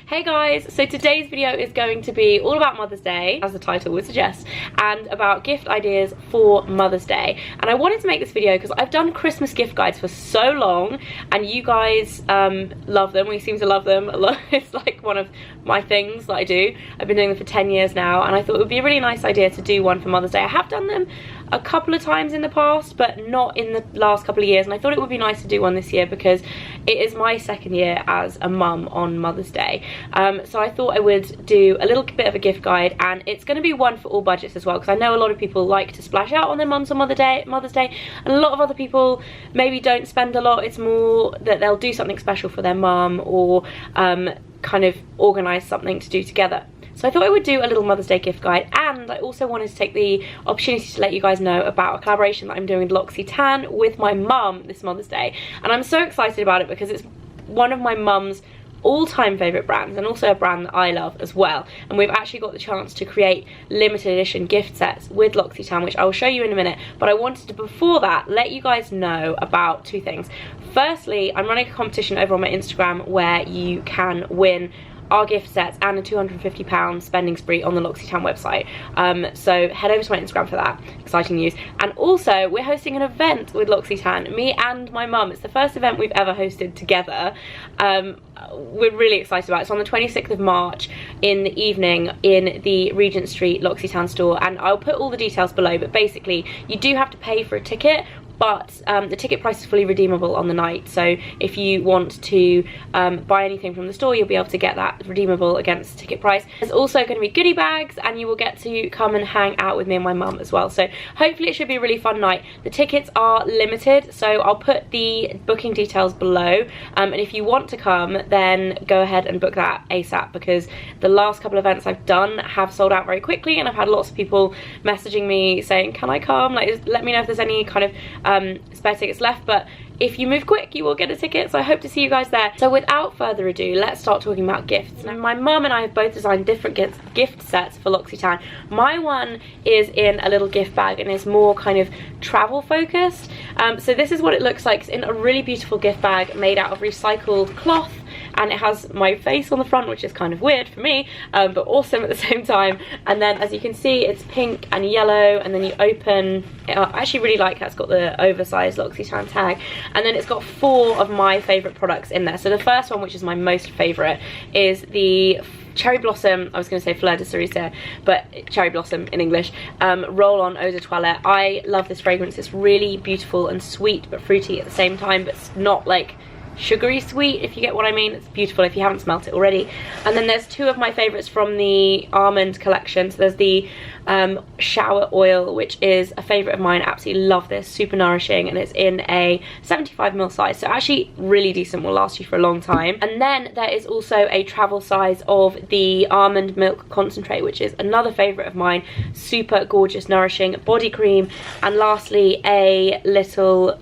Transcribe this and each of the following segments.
Hey guys, so today's video is going to be all about Mother's Day, as the title would suggest, and about gift ideas for Mother's Day. And I wanted to make this video because I've done Christmas gift guides for so long, and you guys love them. We seem to love them a lot. It's like one of my things that I do. I've been doing them for 10 years now, and I thought it would be a really nice idea to do one for Mother's Day. I have done them a couple of times in the past, but not in the last couple of years, and I thought it would be nice to do one this year because it is my second year as a mum on Mother's Day. So I thought I would do a little bit of a gift guide, and it's going to be one for all budgets as well, because I know a lot of people like to splash out on their mums on Mother's Day, and a lot of other people maybe don't spend a lot. It's more that they'll do something special for their mum, or kind of organise something to do together. So I thought I would do a little Mother's Day gift guide, and I also wanted to take the opportunity to let you guys know about a collaboration that I'm doing with L'Occitane with my mum this Mother's Day. And I'm so excited about it because it's one of my mum's all-time favourite brands, and also a brand that I love as well. And we've actually got the chance to create limited edition gift sets with L'Occitane, which I will show you in a minute. But I wanted to, before that, let you guys know about two things. Firstly, I'm running a competition over on my Instagram where you can win our gift sets and a £250 spending spree on the L'Occitane website. So head over to my Instagram for that. Exciting news. And also, we're hosting an event with L'Occitane, me and my mum. It's the first event we've ever hosted together. We're really excited about it. It's on the 26th of March in the evening in the Regent Street L'Occitane store, and I'll put all the details below. But basically, you do have to pay for a ticket, but the ticket price is fully redeemable on the night. So if you want to buy anything from the store, you'll be able to get that redeemable against the ticket price. There's also going to be goodie bags, and you will get to come and hang out with me and my mum as well. So hopefully it should be a really fun night. The tickets are limited, so I'll put the booking details below. And if you want to come, then go ahead and book that ASAP, because the last couple of events I've done have sold out very quickly, and I've had lots of people messaging me saying, can I come? Like, let me know if there's any kind of spare tickets left. But if you move quick, you will get a ticket, so I hope to see you guys there. So without further ado, let's start talking about gifts. Now, my mum and I have both designed different gift sets for L'Occitane. My one is in a little gift bag and is more kind of travel focused. So this is what it looks like. It's in a really beautiful gift bag made out of recycled cloth, and it has my face on the front, which is kind of weird for me, but awesome at the same time. And then, as you can see, it's pink and yellow, and then you open, I actually really like how it's got the oversized L'Occitane tag, and then it's got 4 of my favourite products in there. So the first one, which is my most favourite, is the Cherry Blossom, I was going to say Fleur de Cerise, but Cherry Blossom in English, roll-on eau de toilette. I love this fragrance. It's really beautiful and sweet but fruity at the same time, but it's not like sugary sweet, if you get what I mean. It's beautiful if you haven't smelt it already. And then there's 2 of my favourites from the almond collection. So there's the shower oil, which is a favourite of mine. I absolutely love this, super nourishing, and it's in a 75ml size, so actually really decent, will last you for a long time. And then there is also a travel size of the almond milk concentrate, which is another favourite of mine, super gorgeous, nourishing body cream. And lastly, a little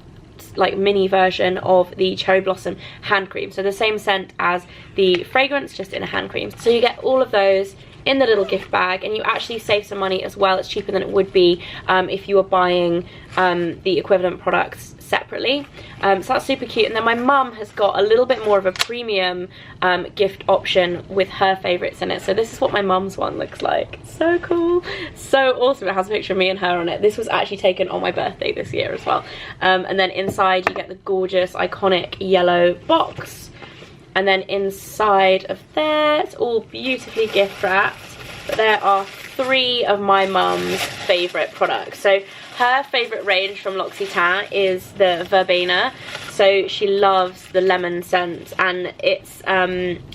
like mini version of the Cherry Blossom hand cream, so the same scent as the fragrance, just in a hand cream. So you get all of those in the little gift bag, and you actually save some money as well. It's cheaper than it would be if you were buying the equivalent products separately. So that's super cute. And then my mum has got a little bit more of a premium gift option with her favourites in it. So this is what my mum's one looks like. So cool, so awesome. It has a picture of me and her on it. This was actually taken on my birthday this year as well. And then inside you get the gorgeous iconic yellow box, and then inside of there it's all beautifully gift wrapped. But there are 3 of my mum's favourite products. So her favourite range from L'Occitane is the Verbena. So she loves the lemon scent, and it's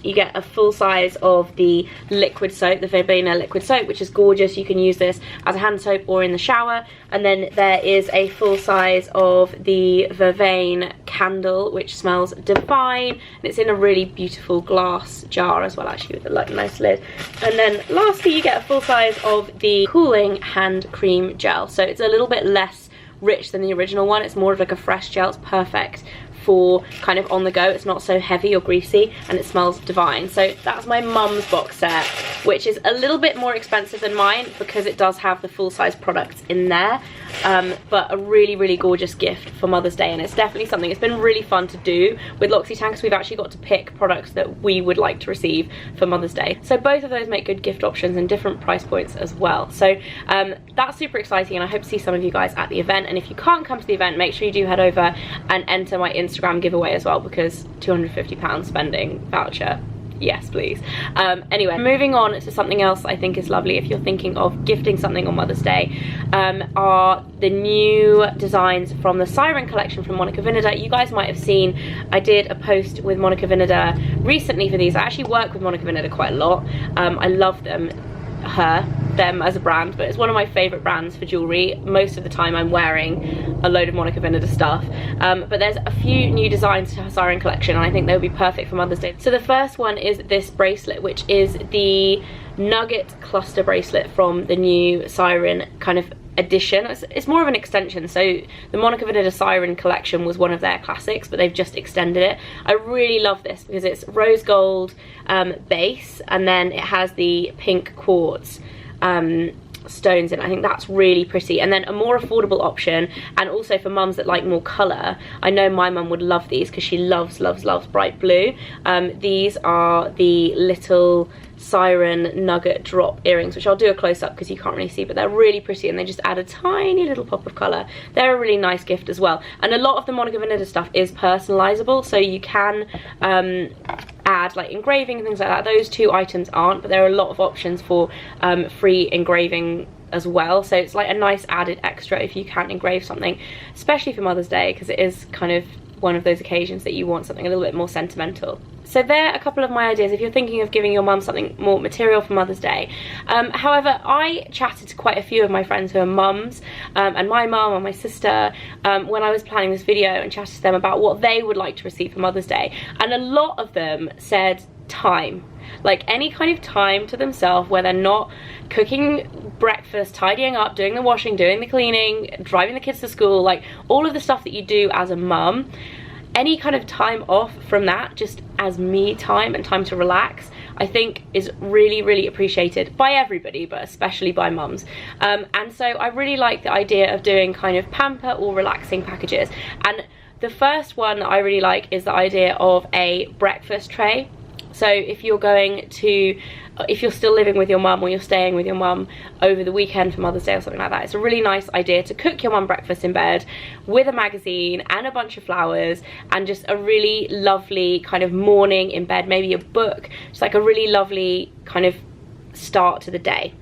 you get a full size of the liquid soap, the Verbena liquid soap, which is gorgeous. You can use this as a hand soap or in the shower. And then there is a full size of the Vervain candle, which smells divine, and it's in a really beautiful glass jar as well, actually, with a like nice lid. And then lastly, you get a full size of the cooling hand cream gel. So it's a little bit less rich than the original one. It's more of like a fresh gel. It's perfect for kind of on the go. It's not so heavy or greasy, and it smells divine. So that's my mum's box set. which is a little bit more expensive than mine because it does have the full-size products in there, but a really, really gorgeous gift for Mother's Day. And it's definitely something, it's been really fun to do with L'Occitane because we've actually got to pick products that we would like to receive for Mother's Day. So both of those make good gift options and different price points as well. So that's super exciting, and I hope to see some of you guys at the event. And if you can't come to the event, make sure you do head over and enter my Instagram giveaway as well, because £250 spending voucher, yes please. Anyway, moving on to something else I think is lovely if you're thinking of gifting something on Mother's Day, are the new designs from the Siren collection from Monica Vinader. You guys might have seen I did a post with Monica Vinader recently for these. I actually work with Monica Vinader quite a lot. I love them as a brand, but it's one of my favorite brands for jewelry. Most of the time I'm wearing a load of Monica Vinader stuff, but there's a few new designs to her Siren collection, and I think they would be perfect for Mother's Day. So the first one is this bracelet, which is the nugget cluster bracelet from the new Siren kind of edition. It's more of an extension. So the Monica Vinader Siren collection was one of their classics, but they've just extended it. I really love this because it's rose gold base, and then it has the pink quartz stones in. I think that's really pretty. And then a more affordable option, and also for mums that like more colour, I know my mum would love these because she loves bright blue. These are the little Siren nugget drop earrings, which I'll do a close-up because you can't really see, but they're really pretty and they just add a tiny little pop of colour. They're a really nice gift as well. And a lot of the Monica Vinader stuff is personalisable, so you can add like engraving and things like that. Those two items aren't, but there are a lot of options for free engraving as well, so it's like a nice added extra if you can engrave something, especially for Mother's Day, because it is kind of one of those occasions that you want something a little bit more sentimental. So there are a couple of my ideas if you're thinking of giving your mum something more material for Mother's Day. However, I chatted to quite a few of my friends who are mums, and my mum and my sister, when I was planning this video, and chatted to them about what they would like to receive for Mother's Day, and a lot of them said time. Like any kind of time to themselves where they're not cooking breakfast, tidying up, doing the washing, doing the cleaning, driving the kids to school, like all of the stuff that you do as a mum. Any kind of time off from that, just as me time and time to relax, I think is really, really appreciated by everybody, but especially by mums. And so I really like the idea of doing kind of pamper or relaxing packages. And the first one that I really like is the idea of a breakfast tray. So if you're going to, if you're still living with your mum or you're staying with your mum over the weekend for Mother's Day or something like that, it's a really nice idea to cook your mum breakfast in bed with a magazine and a bunch of flowers and just a really lovely kind of morning in bed, maybe a book, just like a really lovely kind of start to the day.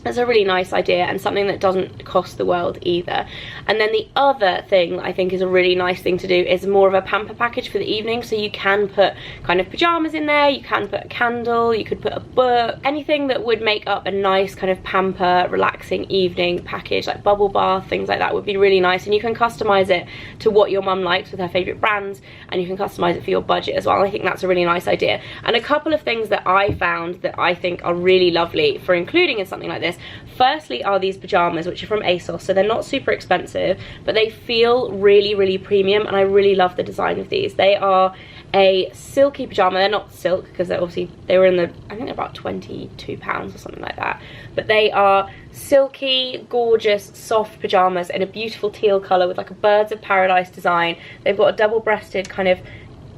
That's a really nice idea and something that doesn't cost the world either. And then the other thing that I think is a really nice thing to do is more of a pamper package for the evening. So you can put kind of pyjamas in there, you can put a candle, you could put a book, anything that would make up a nice kind of pamper, relaxing evening package, like bubble bath, things like that would be really nice. And you can customise it to what your mum likes with her favourite brands, and you can customise it for your budget as well. I think that's a really nice idea. And a couple of things that I found that I think are really lovely for including in something like this, firstly are these pyjamas, which are from ASOS. So they're not super expensive, but they feel really, really premium, and I really love the design of these. They are a silky pyjama. They're not silk because they're obviously, they were in the, I think they're about £22 or something like that, but they are silky, gorgeous, soft pyjamas in a beautiful teal colour with like a birds of paradise design. They've got a double-breasted kind of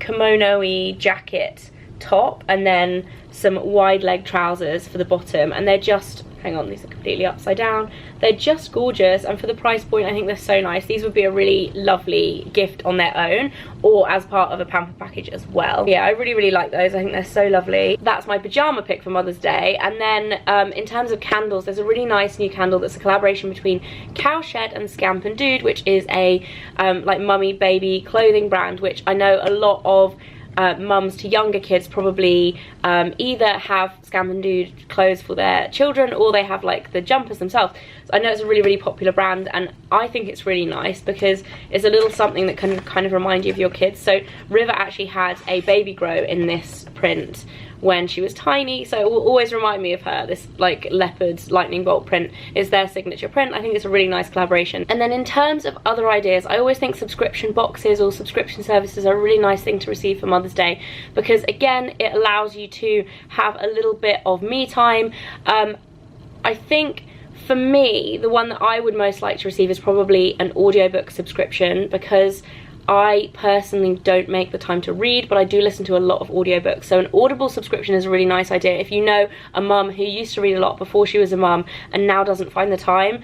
kimono-y jacket top, and then some wide leg trousers for the bottom, and they're just, hang on, these are completely upside down. They're just gorgeous, and for the price point I think they're so nice. These would be a really lovely gift on their own or as part of a pamper package as well. Yeah, I really, really like those. I think they're so lovely. That's my pyjama pick for Mother's Day. And then in terms of candles, there's a really nice new candle that's a collaboration between Cowshed and Scamp and Dude, which is a like mummy baby clothing brand, which I know a lot of mums to younger kids probably either have Scamp and Dude clothes for their children, or they have like the jumpers themselves. So I know it's a really, really popular brand, and I think it's really nice because it's a little something that can kind of remind you of your kids. So River actually had a baby grow in this print when she was tiny, so it will always remind me of her. This like leopard lightning bolt print is their signature print. I think it's a really nice collaboration. And then in terms of other ideas, I always think subscription boxes or subscription services are a really nice thing to receive for Mother's Day, because again, it allows you to have a little bit of me time. I think for me, the one that I would most like to receive is probably an audiobook subscription, because I personally don't make the time to read, but I do listen to a lot of audiobooks. So an Audible subscription is a really nice idea. If you know a mum who used to read a lot before she was a mum and now doesn't find the time,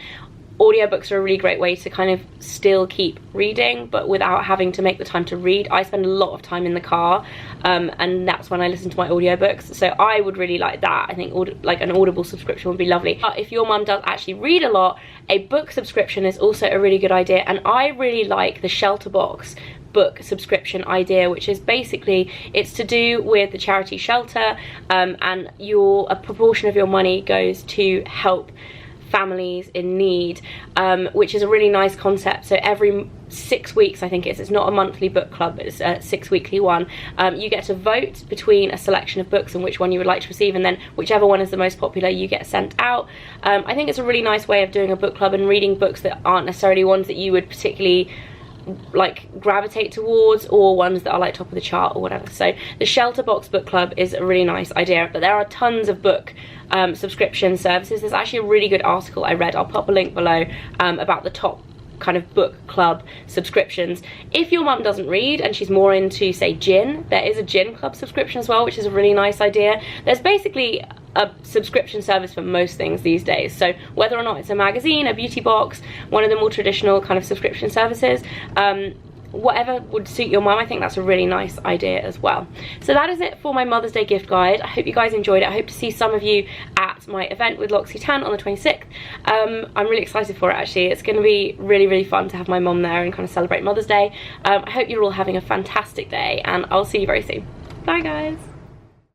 audiobooks are a really great way to kind of still keep reading but without having to make the time to read. I spend a lot of time in the car, and that's when I listen to my audiobooks, so I would really like that. I think like an Audible subscription would be lovely. But if your mum does actually read a lot, a book subscription is also a really good idea, and I really like the Shelterbox book subscription idea, which is basically, it's to do with the charity Shelter, and a proportion of your money goes to help families in need, which is a really nice concept. So every 6 weeks, I think it's not a monthly book club, it's a 6-weekly one, you get to vote between a selection of books and which one you would like to receive, and then whichever one is the most popular you get sent out. I think it's a really nice way of doing a book club and reading books that aren't necessarily ones that you would particularly like gravitate towards, or ones that are like top of the chart or whatever. So the Shelterbox book club is a really nice idea, but there are tons of book subscription services. There's actually a really good article I read, I'll pop a link below, about the top kind of book club subscriptions. If your mum doesn't read and she's more into, say, gin, there is a gin club subscription as well, which is a really nice idea. There's basically a subscription service for most things these days, so whether or not it's a magazine, a beauty box, one of the more traditional kind of subscription services, whatever would suit your mum, I think that's a really nice idea as well. So that is it for my Mother's Day gift guide. I hope you guys enjoyed it. I hope to see some of you at my event with L'Occitane on the 26th. I'm really excited for it actually. It's going to be really, really fun to have my mum there and kind of celebrate Mother's Day. I hope you're all having a fantastic day, and I'll see you very soon. Bye guys.